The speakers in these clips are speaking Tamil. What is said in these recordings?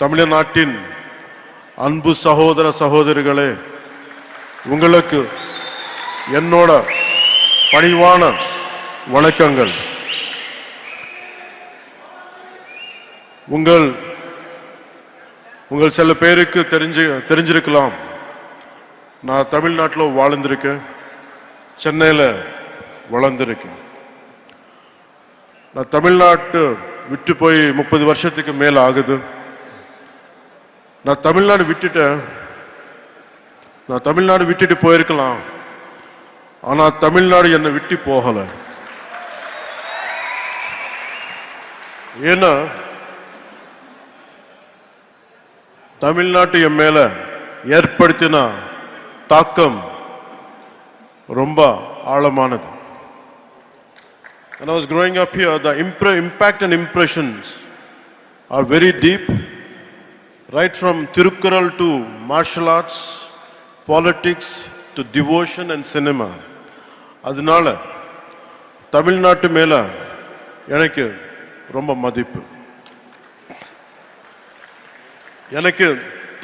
தமிழ்நாட்டின் அன்பு சகோதர சகோதரிகளே, உங்களுக்கு என்னோட பணிவான வணக்கங்கள். உங்கள் சில பேருக்கு தெரிஞ்சிருக்கலாம், நான் தமிழ்நாட்டில் வாழ்ந்திருக்கேன், சென்னையில் வளர்ந்திருக்கேன். நான் தமிழ்நாட்டு விட்டு போய் 30 வருஷத்துக்கு மேல ஆகுது. நான் தமிழ்நாடு விட்டுட்டு போயிருக்கலாம், ஆனா தமிழ்நாடு என்னை விட்டு போகல. ஏன்னா தமிழ்நாட்டு என் மேல ஏற்படுத்தின தாக்கம் ரொம்ப ஆழமானது. When I was growing up here, the impact and impressions are very deep, right from Tirukkural to martial arts, politics to devotion and cinema. அதனால தமிழ்நாட்டு மேல எனக்கு ரொம்ப மதிப்பு. எனக்கு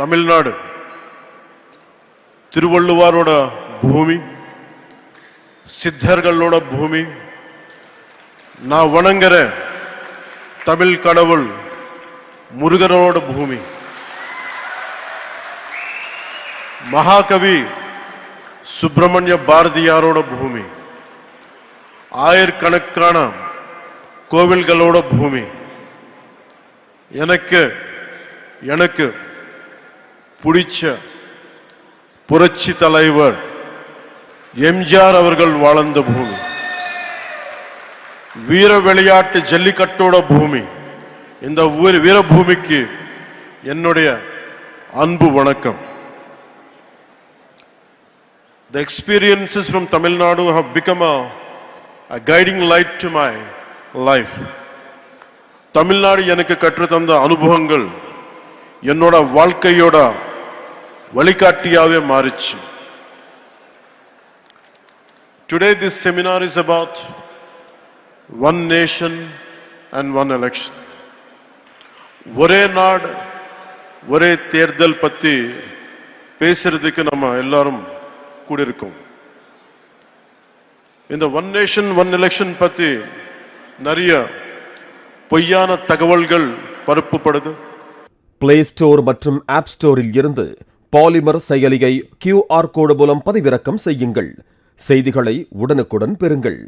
தமிழ்நாடு திருவள்ளுவரோட பூமி, சித்தர்களோட பூமி, நான் வணங்குற தமிழ் கடவுள் முருகனோட பூமி, மகாகவி சுப்பிரமணிய பாரதியாரோட பூமி, ஆயிரக்கணக்கான கோவில்களோட பூமி. எனக்கு பிடிச்ச புரட்சி தலைவர் எம்ஜிஆர் அவர்கள் வாழ்ந்த பூமி, வீர விளையாட்டு ஜல்லிக்கட்டோட பூமி. இந்த வீரபூமிக்கு என்னுடைய அன்பு வணக்கம். The experiences from Tamil Nadu have become a guiding light to my life. Tamil Nadu எனக்கு கற்றுத்தந்த அனுபவங்கள் என்னோட வாழ்க்கையோட வழிகாட்டியாவே மாறிச்சு. Today this seminar is about one nation and one election. ஒரே நாடு ஒரே தேர்தல் பத்தி பேசுறதுக்கு நம்ம எல்லாரும் கூடியிருக்கோம். இந்த ஒன் நேஷன் ஒன் எலெக்ஷன் பத்தி நிறைய பொய்யான தகவல்கள் பரப்பப்படுது. பிளே ஸ்டோர் மற்றும் ஆப் ஸ்டோரில் இருந்து பாலிமர் செயலியை QR கோடு மூலம் பதிவிறக்கம் செய்யுங்கள். செய்திகளை உடனுக்குடன் பெறுங்கள்.